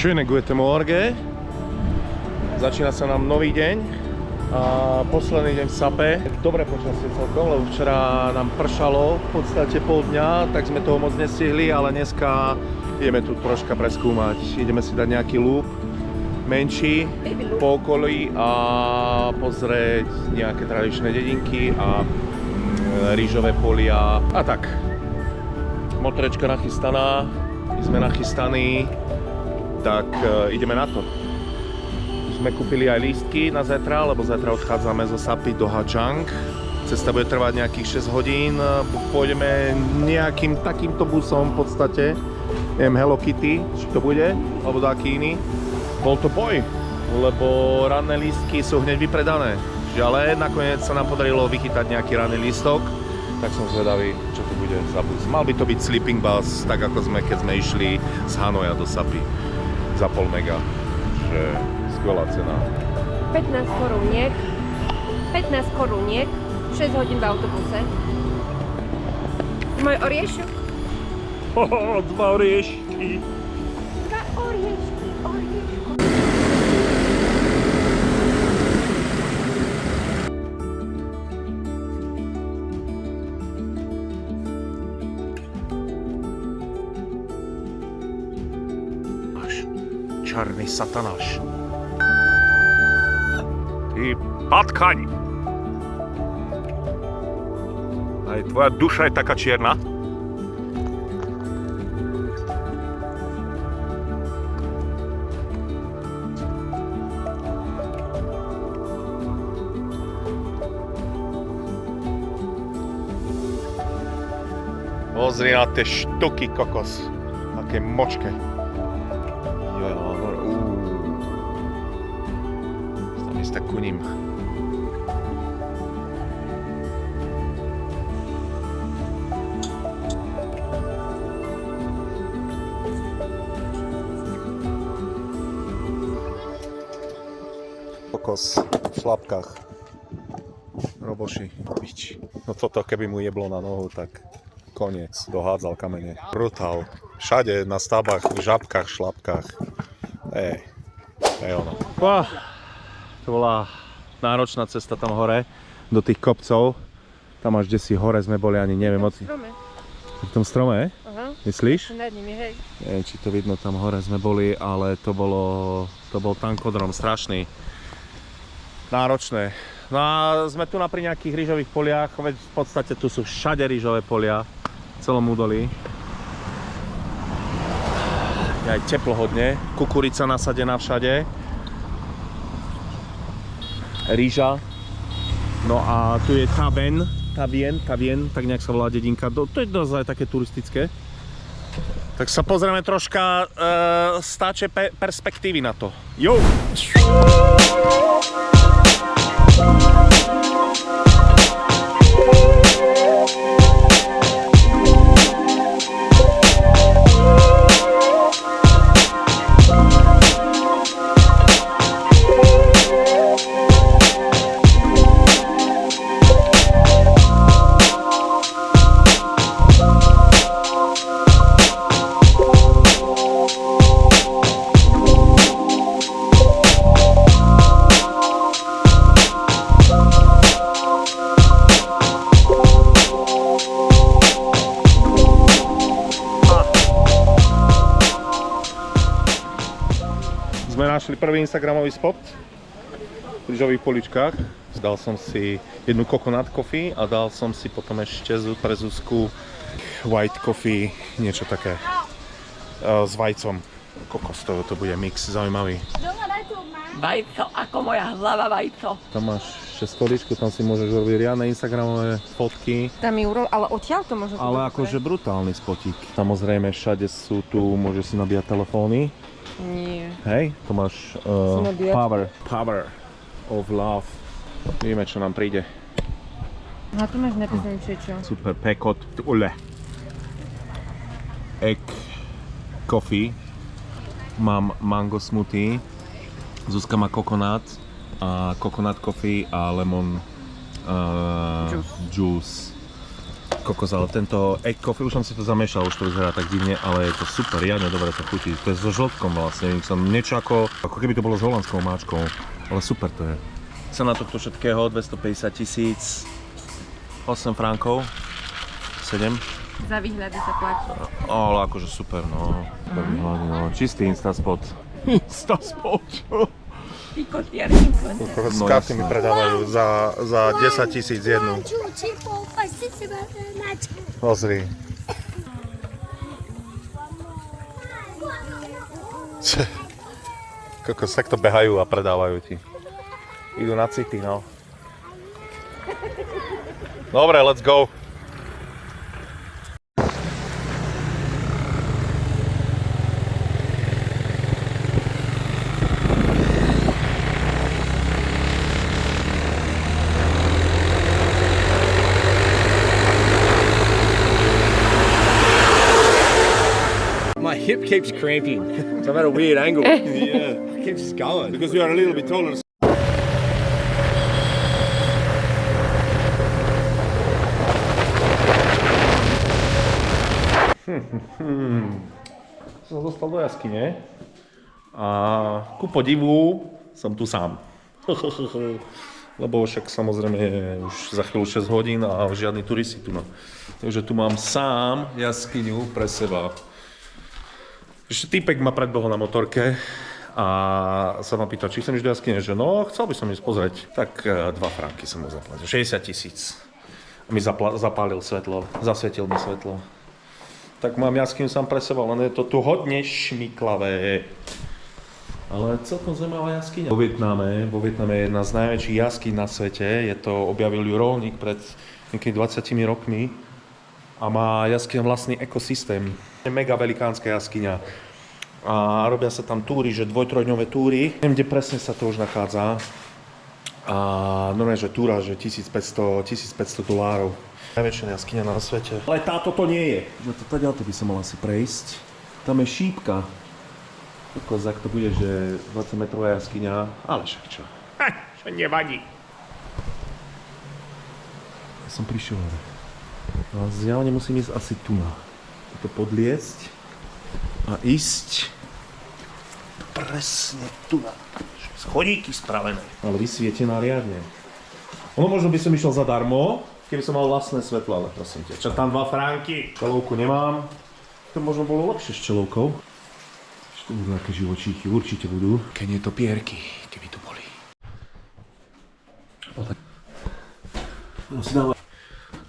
Schöne gute Morgen. Začína sa nám nový deň a posledný deň v Sape. Dobré počasie celkom, lebo včera nám pršalo v podstate pol dňa, tak sme toho moc nestihli, ale dneska ideme tu troška preskúmať. Ideme si dať nejaký lúp menší po okolí a pozrieť nejaké tradičné dedinky a rýžové polia a tak. Motorečka nachystaná, my sme nachystaní, tak ideme na to. Sme kúpili aj lístky na zajtra, lebo zajtra odchádzame zo Sapy do Ha Giang. Cesta bude trvať nejakých 6 hodín. Pôjdeme nejakým takýmto busom v podstate. Neviem, Hello Kitty, či to bude, alebo taký iný. Bol to boj, lebo ranné lístky sú hneď vypredané. Ale nakoniec sa nám podarilo vychytať nejaký ranný lístok. Tak som zvedavý, čo to bude za bus. Mal by to byť sleeping bus, tak ako sme, keď sme išli z Hanoja do Sapy. Za pol mega, že skvelá cena. 15 koruniek, 6 hodín v autobuse. Môj oriešok? Dva oriešky. Dva oriešky. Čarný satanáš. Ty patkaň! Aj tvoja duša je taká čierna? Pozri na tie štuky, kokos. Aké močke. Tam ku ním. Kokos v šlapkách. Roboši, bič. No toto keby mu jeblo na nohu, tak koniec. Dohádzal kamene. Brutál. Všade na stavbách, v žabkách, šlapkách. To je ono. To bola náročná cesta tam hore, do tých kopcov. Tam až kdesi hore sme boli, ani neviem moc. V tom strome? Aha. Myslíš? Nad nimi, hej. Neviem, či to vidno, tam hore sme boli, ale to bol tankodrom strašný. Náročné. No a sme tu pri nejakých rýžových poliach, veď v podstate tu sú všade rýžové polia, v celom údolí. Je aj teplo hodne, kukurica nasadená všade. Rýža. No a tu je Tavien, tak nejak sa volá dedinka. To je dosť také turistické. Tak sa pozrieme troška z táče perspektívy na to. Jo! Sme našli prvý instagramový spot v rýžových poličkách. Dal som si jednu coconut coffee a dal som si potom ešte pre Zuzku white coffee, niečo také s vajcom. Kokos, to bude mix zaujímavý. Vajco, ako moja hlava vajco. Tam máš ešte stoličku, tam si môžeš robiť riadne instagramové fotky. Tam je ale odtiaľ to môže byť. Ale akože brutálny spotík. Samozrejme všade sú tu, môžeš si nabíjať telefóny. Nie. Hej, to máš power of love. Vidíme, čo nám príde. No tu máš napísané čo. Super, pekot, egg coffee. Mám mango smoothie. Zuzka má coconut coffee a lemon juice. Kokos, ale tento egg coffee, už som si to zamiešal, už to vyzerá tak divne, ale je to super, riadne dobre to chutí. To je so žltkom vlastne, som niečo ako keby to bolo s holandskou máčkou, ale super to je. Cena tohto všetkého 250 000, 8 frankov, 7. Za výhľady sa platí. Ale akože super, no. Super výhľady, no. Čistý Instaspot. Instaspot. Ty kotiarky. Z karty mi predávajú za 10 000 jednu. Pozri. Kokos, takto behajú a predávajú ti. Idú na city, no. Dobre, let's go. My hip keeps cramping. So I'm at a weird angle. Yeah. It keeps just going. Because you are a little bit taller. Som dostal do jaskyne a ku podivu som tu sám. Lebo však samozrejme je už za chvíľu 6 hodín a žiadni turisti tu. No. Takže tu mám sám jaskyňu pre seba. Ešte týpek ma predbehol na motorke a sa ma pýtal, či chcem ísť do jaskyne, že no, chcel by som ísť pozrieť. Tak 2 franky som mu zaplatil, 60 000. A mi zapálil svetlo, zasvietil mi svetlo. Tak mám jaskyňu sám pre seba, len je to tu hodne šmiklavé. Ale celkom zaujímavá jaskyňa. Vo Vietname je jedna z najväčších jaskyň na svete. Je to, objavil ju rolník pred nejakými 20 rokmi. A má jaskyňa vlastný ekosystém. Je mega velikánska jaskyňa. A robia sa tam túry, že 2-3-dňové túry. Neviem, kde presne sa to už nachádza. A normálne, že túra, že $1500. Najväčšia jaskyňa na svete. Ale táto to nie je. No to taďalto by som mal asi prejsť. Tam je šípka. Kozak to bude, že 20-metrová jaskyňa. Ale však čo? Čo nevadí. Ja som prišiel. No a zjavne musím ísť asi tu na. To podliecť a ísť presne tu na. Schodíky spravené. Ale vysvietená riadne. Ono možno by som išiel zadarmo, keby som mal vlastné svetlo, ale prosím ťa. Čo tam 2 franky? Čelovku nemám. To možno bolo lepšie s čelovkou. Ešte budú nejaké živočíchy, určite budú. Keď nie topierky, keby tu boli.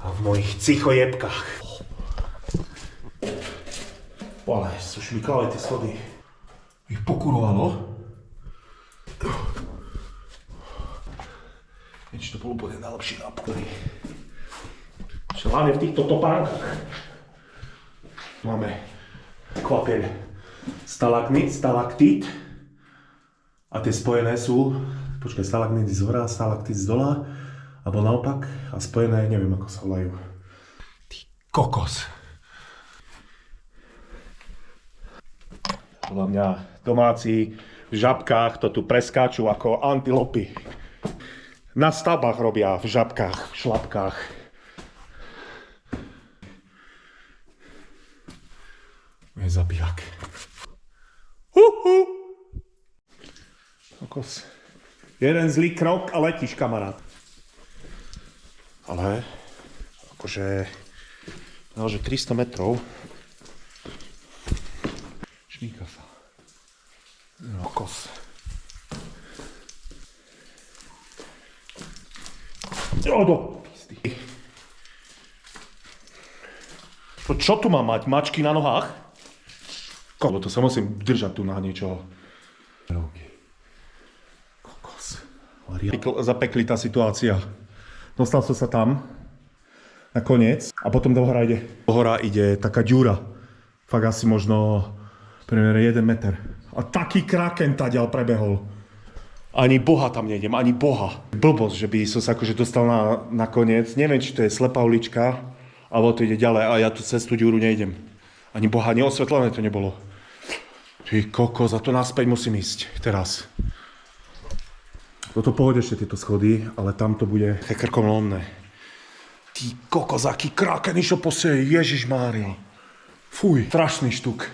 A v mojich cichojebkách. Ale sú šmiklavé tie schody. Ich pokurovalo. Niečo to bol úplne najlepší nápoj. Hlavne v týchto topánkach. Máme kvapeľ stalagmit, a tie spojené sú, počkaj, stalagmit z hora, stalaktit z dola, alebo naopak, a spojené, neviem ako sa volajú. Ty kokos. Podľa mňa domáci v žabkách to tu preskáču ako antilopy. Na stavbách robia v žabkách, v šlapkách. Je zabijak. Kokos. Jeden zlý krok a letíš, kamarát. Ale akože 300 metrov. Šmíka sa. Kokos. Čo tu mám mať? Mačky na nohách? Lebo to sa musím držať tu na niečo. Kokos. Zapekli tá situácia. Dostal som sa tam. Nakoniec. A potom do hora ide taká ďura. Fakt asi možno priemere 1 meter. A taký kraken taďal prebehol. Ani boha tam nejdem, ani boha. Blbosť, že by som sa akože dostal na koniec. Neviem, či to je slepá ulička, alebo to ide ďalej a ja tu cez tú ďuru nejdem. Ani boha, neosvetlené to nebolo. Ty kokos, za to naspäť musím ísť teraz. Toto pohode ešte tieto schody, ale tam to bude krkolomné. Ty kokos, aký kraken išiel po sebe, Ježišmária. Fuj, strašný štuk.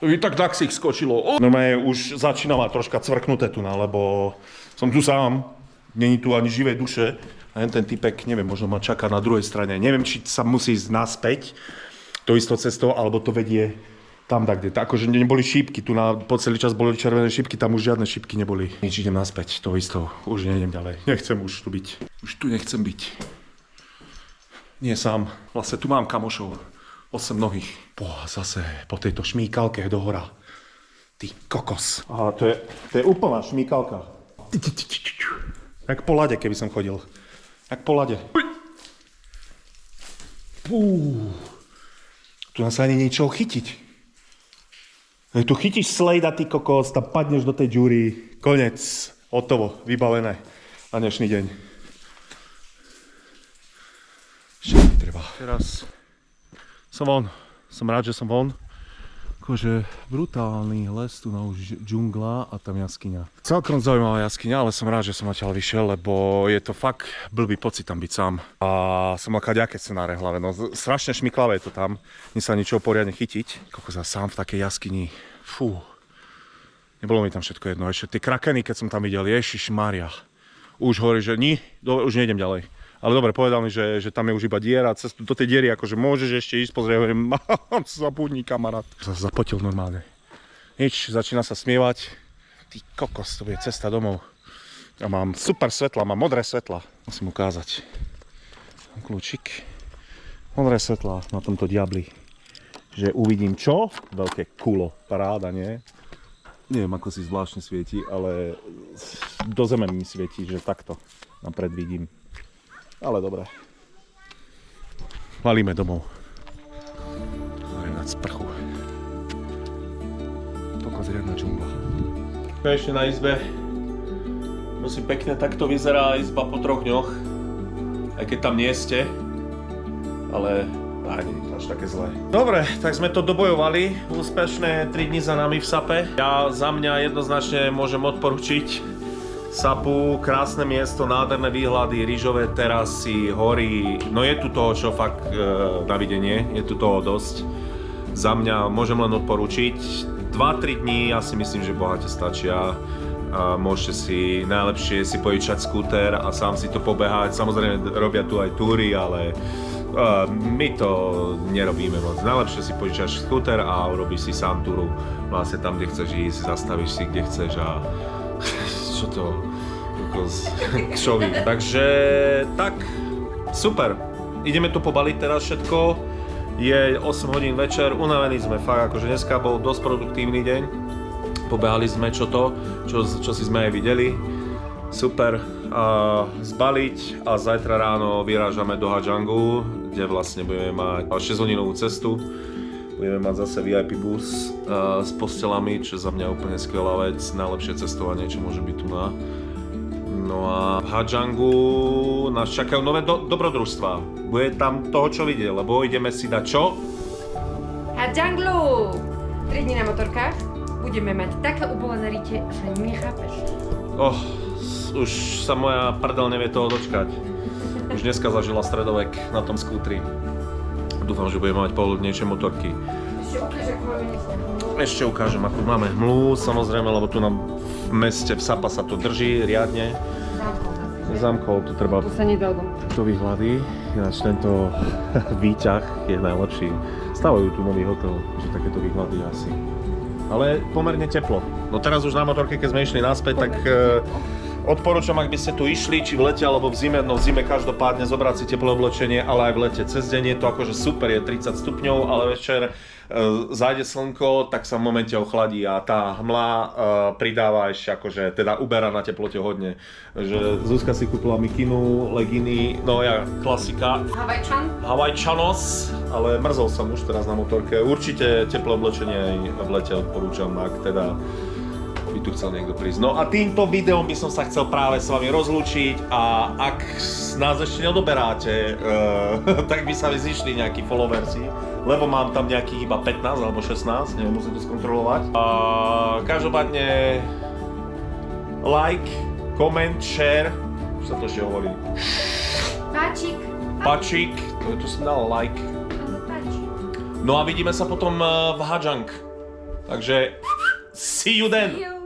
I tak si ich skočilo. Normálne už začína ma troška cvrknuté tu, lebo som tu sám, není tu ani živej duše. A ten typek, neviem, možno ma čaká na druhej strane. Neviem, či sa musí ísť naspäť to istou cestou, alebo to vedie tam, kde. Akože neboli šípky, tu po celý čas boli červené šípky, tam už žiadne šípky neboli. Nič, idem naspäť, to istou. Už nejdem ďalej. Nechcem už tu byť. Už tu nechcem byť. Nie sám. Vlastne tu mám kamošov. 8 mnohých. Zase po tejto šmíkalke do hora. Ty kokos. Aha, to je úplná šmíkalka. Jak po lade, keby som chodil. Jak po lade. Tu nás ani niečo chytiť. Tu chytíš slejda, ty kokos, tam padneš do tej džúry. Konec. Hotovo. Vybavené. Na dnešný deň. Ešte mi treba. Teraz som von. Som rád, že som von. Akože brutálny les, tu na už džungla a tam jaskyňa. Celkom zaujímavá jaskyňa, ale som rád, že som odtiaľ vyšiel, lebo je to fakt blbý pocit tam byť sám. A som mal kaďaké scenáre v hlave, no strašne šmiklavé je to tam. Nie sa ničoho poriadne chytiť. Koľko sa sám v takej jaskyni. Fú. Nebolo mi tam všetko jedno. Ešte tie krakeny, keď som tam videl, Ježišmária. Už hovorí, že už nejdem ďalej. Ale dobre, povedal mi, že tam je už iba diera, cestu do tej diery, akože môžeš ešte ísť, pozrieť, hovorím, mám zabudni, kamarát. Sa zapotil normálne. Nič, začína sa smievať. Ty kokos, to bude cesta domov. A mám super svetla, mám modré svetla. Musím ukázať. Kľúčik. Modré svetla na tomto diabli. Že uvidím čo? Veľké kulo. Paráda, nie? Neviem, ako si zvláštne svieti, ale do zeme mi svieti, že takto napred vidím. Ale dobre. Valíme domov. Valíme na sprchu. Kokos, riadna džungla. Ešte na izbe. Prosím, pekne takto vyzerá izba po 3 dňoch. Aj keď tam nie ste. Ale nie je to až také zlé. Dobre, tak sme to dobojovali. Úspešné 3 dni za nami v Sape. Ja za mňa jednoznačne môžem odporučiť Sapu, krásne miesto, nádherné výhľady, rýžové terasy, hory. No je tu toho, čo fakt na videnie, je tu toho dosť. Za mňa môžem len odporučiť. 2-3 dní, ja si myslím, že bohate stačia. Môžete si najlepšie si požičať skúter a sám si to pobehať. Samozrejme robia tu aj túry, ale my to nerobíme moc. Najlepšie si požičaš skúter a urobíš si sám túru. Vlastne tam, kde chceš ísť, zastavíš si, kde chceš a čo to? Čovi. Takže tak, super. Ideme to pobaliť teraz všetko. Je 8 hodín večer, unavení sme fakt, akože dneska bol dosť produktívny deň. Pobehali sme čo si sme aj videli. Super. Zbaliť a zajtra ráno vyrážame do Hajangu, kde vlastne budeme mať 6-hodinovú cestu. Budeme mať zase VIP bus s postelami, čo je za mňa úplne skvelá vec, najlepšie cestovanie, čo môže byť tu na. No a v Hajangu nás čakajú nové dobrodružstvá. Bude tam toho, čo vidieť, lebo ideme si dať čo? Hajanglu! 3 dni na motorkách. Budeme mať také ubolené rite, že nechápeš. Už sa moja prdel nevie toho dočkať. Už dneska zažila stredovek na tom skútri. Dúfam, že budeme mať pohodlnejšie motorky. Ešte ukážem, akú máme hmlu, samozrejme, lebo tu v meste v Sapa sa to drží riadne. Zamkol, tu treba... Tu sa nedal dom. To výhľady, ináč tento výťah je najlepší. Stavajú tu nový hotel, že takéto výhľady asi. Ale pomerne teplo. No teraz už na motorke, keď sme išli naspäť, tak odporúčam, ak by ste tu išli, či v lete alebo v zime, no v zime každopádne zobrať si teplé oblečenie, ale aj v lete. Cez deň je to akože super, je 30 stupňov, ale večer zájde slnko, tak sa v momente ochladí a tá hmla pridáva ešte akože, teda uberá na teplote hodne. Že Zuzka si kúpila mikinu, leginy, no ja klasika. Havajčanos, ale mrzol som už teraz na motorke. Určite teplé oblečenie aj v lete odporúčam, ak teda by tu chcel niekto prísť. No a týmto videom by som sa chcel práve s vami rozlúčiť a ak nás ešte neodoberáte, tak by sa zišli nejakí followersi, lebo mám tam nejakých iba 15 alebo 16, neviem, musím to skontrolovať. A každopádne like, comment, share, čo sa to ešte hovorí? Páčik. Pačík, tu som dal like. No a vidíme sa potom v Hadžang. Takže see you then.